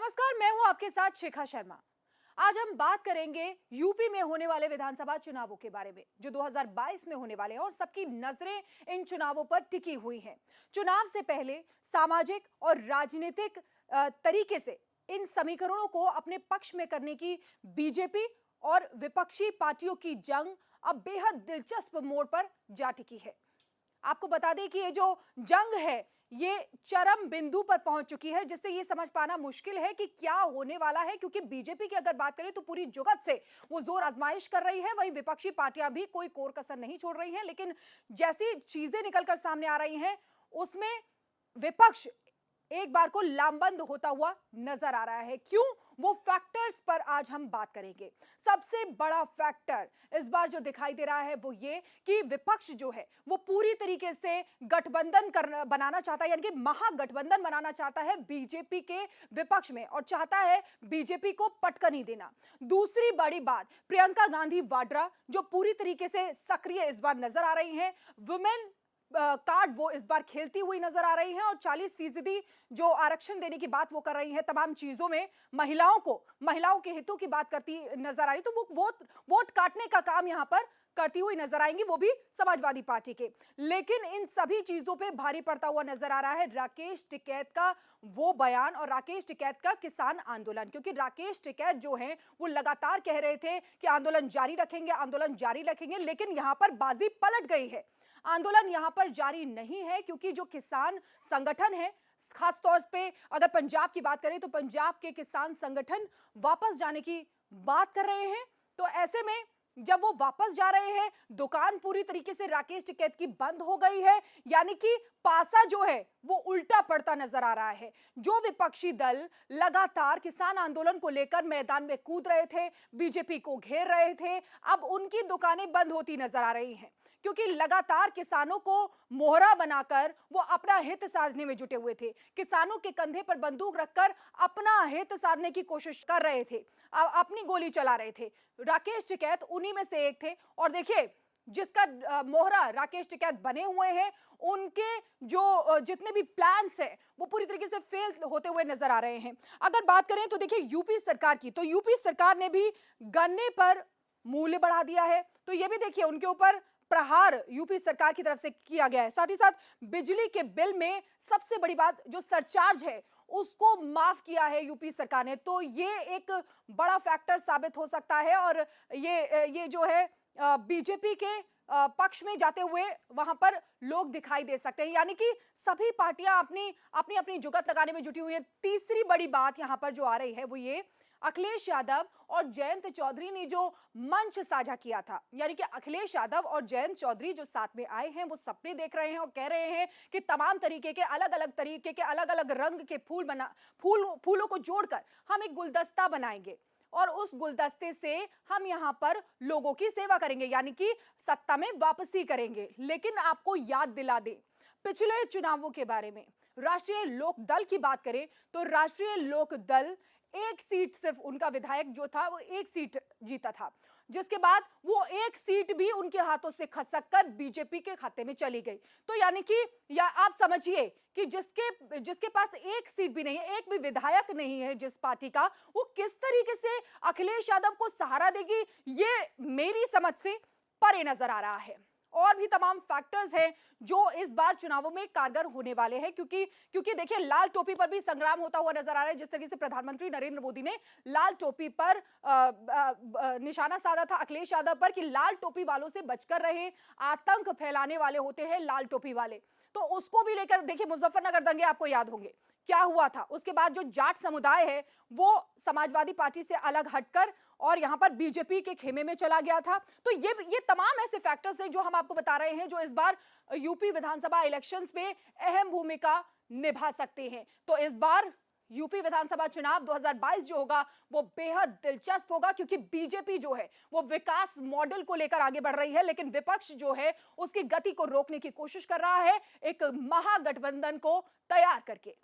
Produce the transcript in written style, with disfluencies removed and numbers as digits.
नमस्कार, मैं हूं आपके साथ शिखा शर्मा। आज हम बात करेंगे यूपी में होने वाले विधानसभा चुनावों के बारे में, जो 2022 में होने वाले हैं और सबकी नजरें इन चुनावों पर टिकी हुई हैं। चुनाव से पहले सामाजिक और राजनीतिक तरीके से इन समीकरणों को अपने पक्ष में करने की बीजेपी और विपक्षी पार्टियों की जंग अब बेहद दिलचस्प मोड़ पर जा टिकी है। आपको बता दें कि ये जो जंग है ये चरम बिंदु पर पहुंच चुकी है, जिससे ये समझ पाना मुश्किल है कि क्या होने वाला है। क्योंकि बीजेपी की अगर बात करें तो पूरी जुगत से वो जोर आजमाइश कर रही है, वहीं विपक्षी पार्टियां भी कोई कोर कसर नहीं छोड़ रही हैं। लेकिन जैसी चीजें निकलकर सामने आ रही हैं उसमें विपक्ष एक बार को लामबंद होता हुआ नजर आ रहा है। क्यों? वो फैक्टर्स पर आज हम बात करेंगे। सबसे बड़ा फैक्टर इस बार जो दिखाई दे रहा है वो ये कि विपक्ष जो है वो पूरी तरीके से गठबंधन बनाना चाहता है, यानी कि महागठबंधन बनाना चाहता है बीजेपी के विपक्ष में, और चाहता है बीजेपी को पटकनी देना। दूसरी बड़ी बात, प्रियंका गांधी वाड्रा जो पूरी तरीके से सक्रिय इस बार नजर आ रही हैं, वुमेन कार्ड वो इस बार खेलती हुई नजर आ रही हैं, और 40% जो आरक्षण देने की बात वो कर रही हैं, तमाम चीजों में महिलाओं के हितों की बात करती नजर आ रही। तो वो वोट काटने का काम यहां पर करती हुई नजर आएंगी, वो भी समाजवादी पार्टी के। लेकिन इन सभी चीजों पे भारी पड़ता हुआ नजर आ रहा है राकेश टिकैत का वो बयान और राकेश टिकैत का किसान आंदोलन। क्योंकि राकेश टिकैत जो हैं वो लगातार कह रहे थे कि आंदोलन जारी रखेंगे, लेकिन यहां पर बाजी पलट गई है। आंदोलन यहां पर जारी नहीं है, क्योंकि जो किसान संगठन है, खास तौर पे अगर पंजाब की बात करें तो पंजाब के किसान संगठन वापस जाने की बात कर रहे हैं। तो ऐसे में जब वो वापस जा रहे हैं, दुकान पूरी तरीके से राकेश टिकैत की बंद हो गई है, यानी कि पासा जो है वो उल्टा पड़ता नजर आ रहा है। जो विपक्षी दल लगातार किसान आंदोलन को लेकर मैदान में कूद रहे थे, बीजेपी को घेर रहे थे, अब उनकी दुकानें बंद होती नजर आ रही हैं, क्योंकि लगातार किसानों को मोहरा बनाकर वो अपना हित साधने में जुटे हुए थे। किसानों के कंधे पर बंदूक रखकर अपना हित साधने की कोशिश कर रहे थे, अपनी गोली चला रहे थे। राकेश टिकैत उन्हीं में से एक थे। और देखिए, जिसका मोहरा राकेश टिकैत बने हुए हैं, उनके जो जितने भी प्लान्स हैं वो पूरी तरीके से फेल होते हुए नजर आ रहे हैं। अगर बात करें तो देखिए यूपी सरकार की, तो यूपी सरकार ने भी गन्ने पर मूल्य बढ़ा दिया है। तो ये भी देखिए उनके ऊपर प्रहार यूपी सरकार की तरफ से किया गया है। साथ ही साथ बिजली के बिल में सबसे बड़ी बात, जो सरचार्ज है उसको माफ किया है यूपी सरकार ने। तो ये एक बड़ा फैक्टर साबित हो सकता है, और ये जो है बीजेपी के पक्ष में जाते हुए वहां पर लोग दिखाई दे सकते हैं। यानी कि सभी पार्टियां अपनी अपनी अपनी जुगत लगाने में जुटी हुई हैं। तीसरी बड़ी बात यहां पर जो आ रही है वो ये, अखिलेश यादव और जयंत चौधरी ने जो मंच साझा किया था, यानी कि अखिलेश यादव और जयंत चौधरी जो साथ में आए हैं वो सपने देख रहे हैं और कह रहे हैं कि तमाम तरीके के अलग अलग रंग के फूलों को जोड़कर हम एक गुलदस्ता बनाएंगे, और उस गुलदस्ते से हम यहां पर लोगों की सेवा करेंगे, यानी कि सत्ता में वापसी करेंगे। लेकिन आपको याद दिला दें पिछले चुनावों के बारे में, राष्ट्रीय लोक दल की बात करें तो राष्ट्रीय लोक दल एक सीट, सिर्फ उनका विधायक जो था वो एक सीट जीता था, जिसके बाद वो एक सीट भी उनके हाथों से खसक कर बीजेपी के खाते में चली गई। तो यानी कि या आप समझिए कि जिसके पास एक सीट भी नहीं है, एक भी विधायक नहीं है जिस पार्टी का, वो किस तरीके से अखिलेश यादव को सहारा देगी, ये मेरी समझ से परे नजर आ रहा है। और भी तमाम फैक्टर्स हैं जो इस बार चुनावों में कारगर होने वाले हैं, क्योंकि देखिए लाल टोपी पर भी संग्राम होता हुआ नजर आ रहा है। जिस तरीके से प्रधानमंत्री नरेंद्र मोदी ने लाल टोपी पर निशाना साधा था अखिलेश यादव पर कि लाल टोपी वालों से बचकर रहें, आतंक फैलाने वाले होते हैं लाल टोपी वाले। तो उसको भी लेकर देखिए मुजफ्फरनगर दंगे आपको याद होंगे क्या हुआ था। उसके बाद जो जाट समुदाय है वो समाजवादी पार्टी से अलग हटकर और यहां पर बीजेपी के खेमे में चला गया था। तो ये तमाम ऐसे फैक्टर्स हैं जो हम आपको बता रहे हैं, जो इस बार यूपी विधानसभा इलेक्शंस में अहम भूमिका निभा सकते हैं। तो इस बार यूपी विधानसभा चुनाव 2022 जो होगा वो बेहद दिलचस्प होगा, क्योंकि बीजेपी जो है वो विकास मॉडल को लेकर आगे बढ़ रही है, लेकिन विपक्ष जो है उसकी गति को रोकने की कोशिश कर रहा है एक महागठबंधन को तैयार करके।